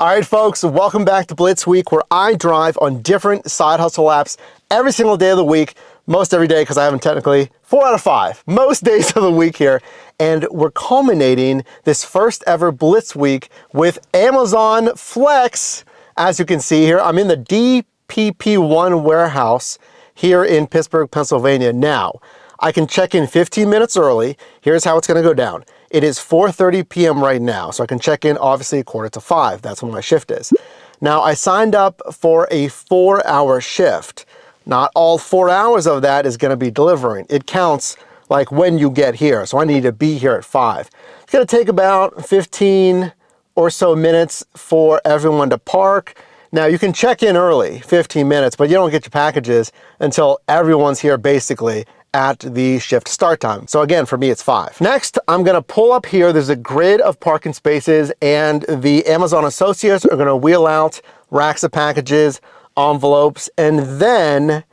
All right, folks, welcome back to Blitz Week, where I drive on different side hustle apps every single day of the week, most every day because I have them technically 4 out of 5, most days of the week here. And we're culminating this first ever Blitz Week with Amazon Flex. As you can see here, I'm in the DPP1 warehouse here in Pittsburgh, Pennsylvania. Now, I can check in 15 minutes early. Here's how it's going to go down. It is 4:30 p.m. right now, so I can check in obviously 4:45. That's when my shift is. Now, I signed up for a 4-hour shift. Not all 4 hours of that is going to be delivering. It counts like when you get here, so I need to be here at 5. It's going to take about 15 or so minutes for everyone to park. Now, you can check in early, 15 minutes, but you don't get your packages until everyone's here basically at the shift start time. So again, for me, it's 5. Next, I'm gonna pull up here. There's a grid of parking spaces, and the Amazon associates are gonna wheel out racks of packages, envelopes, and then,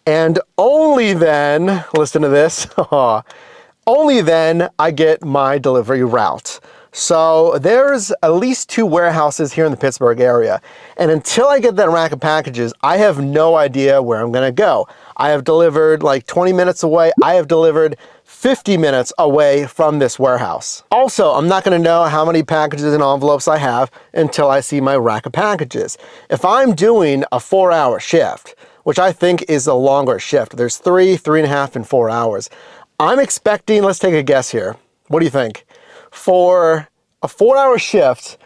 and only then, listen to this, only then I get my delivery route. So there's at least 2 warehouses here in the Pittsburgh area. And until I get that rack of packages, I have no idea where I'm gonna go. I have delivered like 20 minutes away. I have delivered 50 minutes away from this warehouse. Also, I'm not gonna know how many packages and envelopes I have until I see my rack of packages. If I'm doing a 4-hour shift, which I think is a longer shift, there's 3, 3.5, and 4 hours. I'm expecting, let's take a guess here. What do you think? For a 4-hour shift,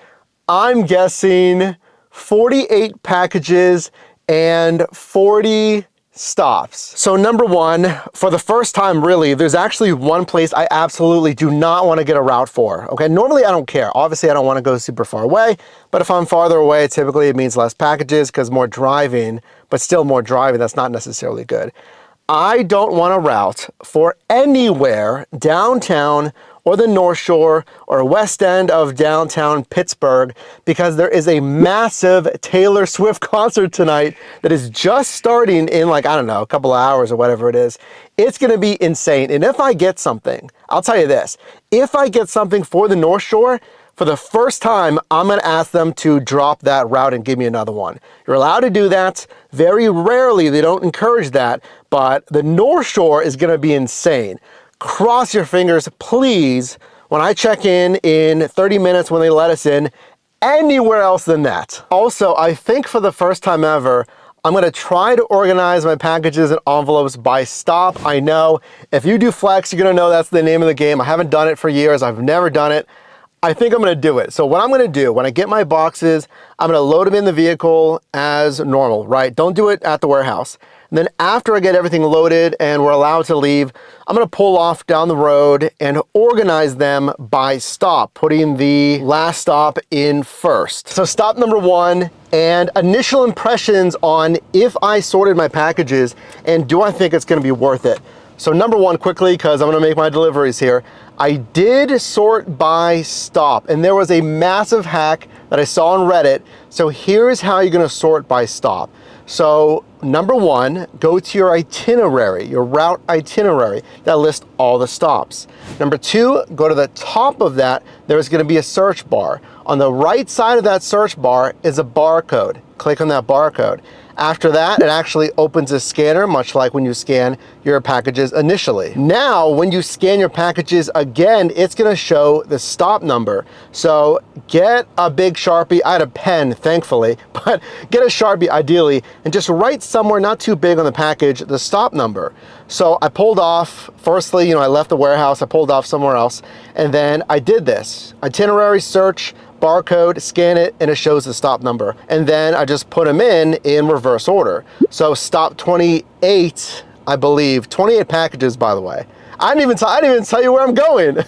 I'm guessing 48 packages and 40 stops. So number one, for the first time really, there's actually one place I absolutely do not want to get a route for. Okay, normally I don't care. Obviously I don't want to go super far away, but if I'm farther away, typically it means less packages because more driving, but still more driving, that's not necessarily good. I don't want a route for anywhere downtown or the North Shore or west end of downtown Pittsburgh because there is a massive Taylor Swift concert tonight that is just starting in like, I don't know, a couple of hours or whatever it is. It's gonna be insane. And if I get something, I'll tell you this, if I get something for the North Shore, for the first time, I'm gonna ask them to drop that route and give me another one. You're allowed to do that. Very rarely, they don't encourage that, but the North Shore is gonna be insane. Cross your fingers, please, when I check in 30 minutes when they let us in, anywhere else than that. Also, I think for the first time ever, I'm gonna try to organize my packages and envelopes by stop. I know if you do Flex, you're gonna know that's the name of the game. I haven't done it for years. I've never done it. I think I'm gonna do it. So what I'm gonna do, when I get my boxes, I'm gonna load them in the vehicle as normal, right? Don't do it at the warehouse. And then after I get everything loaded and we're allowed to leave, I'm gonna pull off down the road and organize them by stop, putting the last stop in first. So stop number 1 and initial impressions on if I sorted my packages and do I think it's gonna be worth it. So number 1, quickly, because I'm gonna make my deliveries here, I did sort by stop, and there was a massive hack that I saw on Reddit. So here's how you're gonna sort by stop. So number 1, go to your itinerary, your route itinerary that lists all the stops. Number 2, go to the top of that, there's gonna be a search bar. On the right side of that search bar is a barcode. Click on that barcode. After that, it actually opens a scanner, much like when you scan your packages initially. Now, when you scan your packages again, it's gonna show the stop number. So get a big Sharpie. I had a pen, thankfully, but get a Sharpie ideally, and just write somewhere not too big on the package, the stop number. So I pulled off, firstly, I left the warehouse, I pulled off somewhere else, and then I did this. Itinerary search, barcode, scan it, and it shows the stop number. And then I just put them in reverse order. So stop 28, I believe, 28 packages, by the way. I didn't even tell you where I'm going.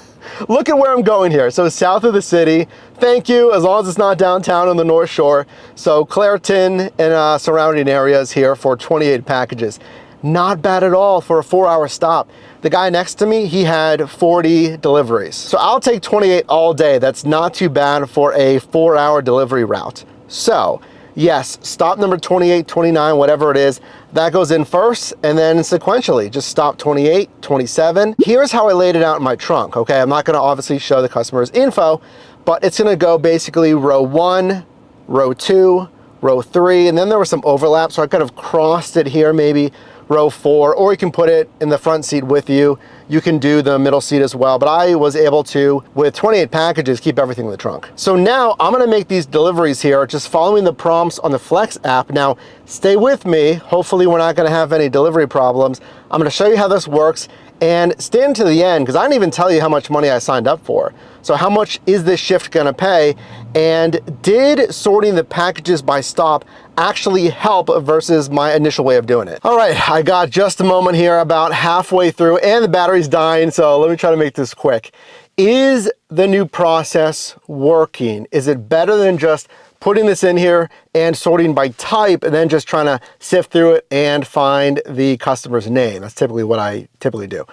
Look at where I'm going here. So south of the city, thank you, as long as it's not downtown on the North Shore. So Clairton and surrounding areas here for 28 packages. Not bad at all for a 4-hour stop. The guy next to me, he had 40 deliveries. So I'll take 28 all day. That's not too bad for a 4-hour delivery route. So yes, stop number 28, 29, whatever it is, that goes in first, and then sequentially, just stop 28, 27. Here's how I laid it out in my trunk, okay? I'm not gonna obviously show the customer's info, but it's gonna go basically row 1, row 2, row 3, and then there was some overlap, so I could have crossed it here, maybe row 4, or you can put it in the front seat with you. You can do the middle seat as well, but I was able to, with 28 packages, keep everything in the trunk. So now I'm gonna make these deliveries here, just following the prompts on the Flex app. Now, stay with me. Hopefully we're not gonna have any delivery problems. I'm gonna show you how this works, and stand to the end, because I didn't even tell you how much money I signed up for. So how much is this shift gonna pay? And did sorting the packages by stop actually help versus my initial way of doing it? All right, I got just a moment here, about halfway through, and the battery's dying, so let me try to make this quick. Is the new process working? Is it better than just putting this in here and sorting by type and then just trying to sift through it and find the customer's name? That's typically what I typically do.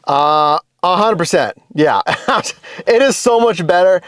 100%, yeah. It is so much better.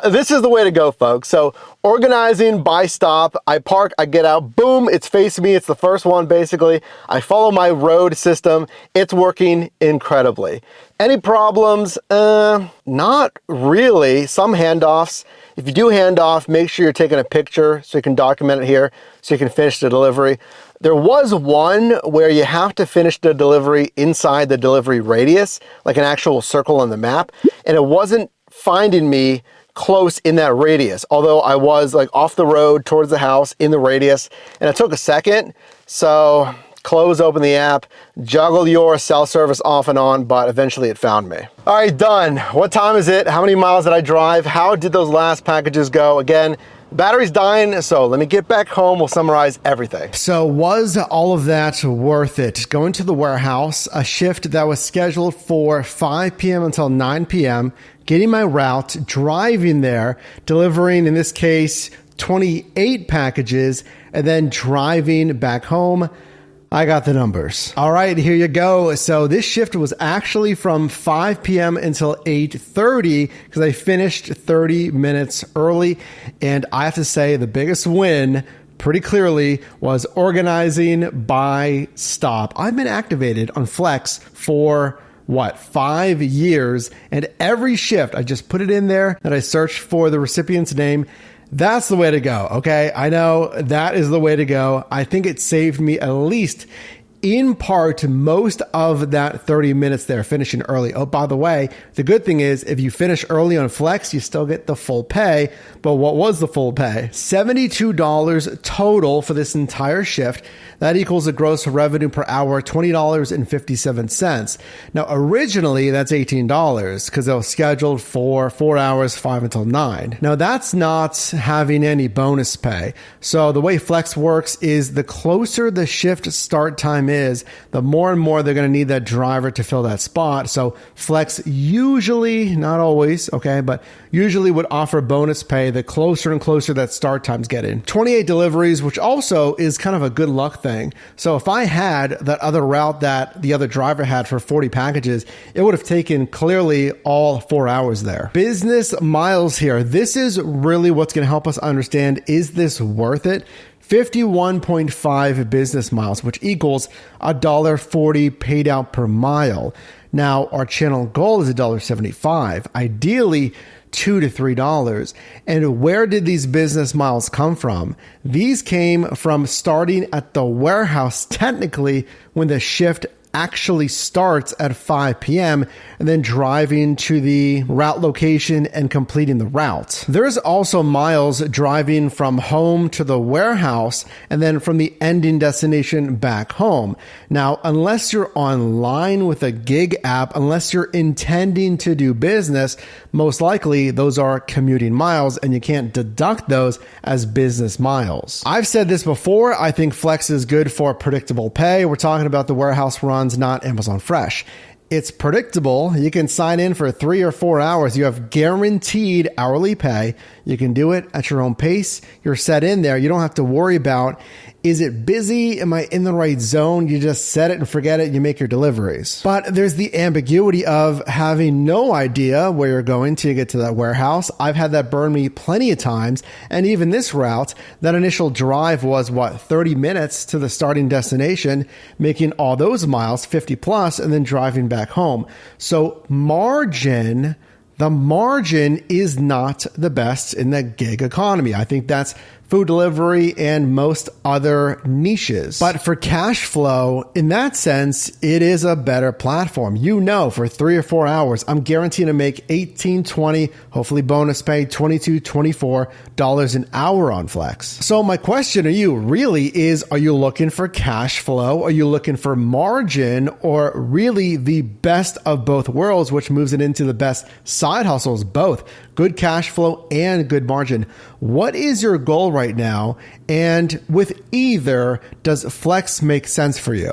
This is the way to go, folks. So organizing by stop, I park, I get out, boom, it's facing me. It's the first one, basically. I follow my road system. It's working incredibly. Any problems? Not really. Some handoffs. If you do handoff, make sure you're taking a picture so you can document it here so you can finish the delivery. There was one where you have to finish the delivery inside the delivery radius, like an actual circle on the map, and it wasn't finding me close in that radius, although I was like off the road towards the house in the radius, and it took a second. So close open the app, juggle your cell service off and on, but eventually it found me. All right, done. What time is it? How many miles did I drive? How did those last packages go? Again, battery's dying, so let me get back home. We'll summarize everything. So was all of that worth it? Going to the warehouse, a shift that was scheduled for 5 p.m. until 9 p.m., getting my route, driving there, delivering, in this case, 28 packages, and then driving back home. I got the numbers. All right, here you go. So this shift was actually from 5 p.m. until 8:30 because I finished 30 minutes early. And I have to say the biggest win pretty clearly was organizing by stop. I've been activated on Flex for 5 years, and every shift I just put it in there and I searched for the recipient's name. That's the way to go, okay? I know that is the way to go. I think it saved me at least in part most of that 30 minutes there, finishing early. Oh, by the way, the good thing is if you finish early on Flex, you still get the full pay. But what was the full pay? $72 total for this entire shift. That equals a gross revenue per hour, $20.57. Now, originally, that's $18 because it was scheduled for 4 hours, 5 until 9. Now, that's not having any bonus pay. So the way Flex works is the closer the shift start time is, the more and more they're going to need that driver to fill that spot. So Flex usually, not always, okay, but usually would offer bonus pay the closer and closer that start times get in. 28 deliveries, which also is kind of a good luck thing. So if I had that other route that the other driver had for 40 packages, it would have taken clearly all 4 hours there. Business miles here. This is really what's going to help us understand, is this worth it? 51.5 business miles, which equals $1.40 paid out per mile. Now, our channel goal is $1.75. Ideally, $2 to $3. And where did these business miles come from? These came from starting at the warehouse, technically, when the shift actually starts at 5 p.m. and then driving to the route location and completing the route. There's also miles driving from home to the warehouse and then from the ending destination back home. Now, unless you're online with a gig app, unless you're intending to do business, most likely those are commuting miles and you can't deduct those as business miles. I've said this before. I think Flex is good for predictable pay. We're talking about the warehouse runs, not Amazon Fresh. It's predictable. You can sign in for 3 or 4 hours. You have guaranteed hourly pay. You can do it at your own pace. You're set in there. You don't have to worry about, is it busy? Am I in the right zone? You just set it and forget it. You make your deliveries. But there's the ambiguity of having no idea where you're going till you get to that warehouse. I've had that burn me plenty of times. And even this route, that initial drive was 30 minutes to the starting destination, making all those miles 50 plus and then driving back home. So margin the margin is not the best in the gig economy. I think that's food delivery and most other niches. But for cash flow, in that sense, it is a better platform. You know, for 3 or 4 hours, I'm guaranteed to make $18, $20, hopefully bonus pay, $22, $24 an hour on Flex. So my question to you really is, are you looking for cash flow? Are you looking for margin, or really the best of both worlds, which moves it into the best side hustles, both good cash flow and good margin? What is your goal right now? And with either, does Flex make sense for you?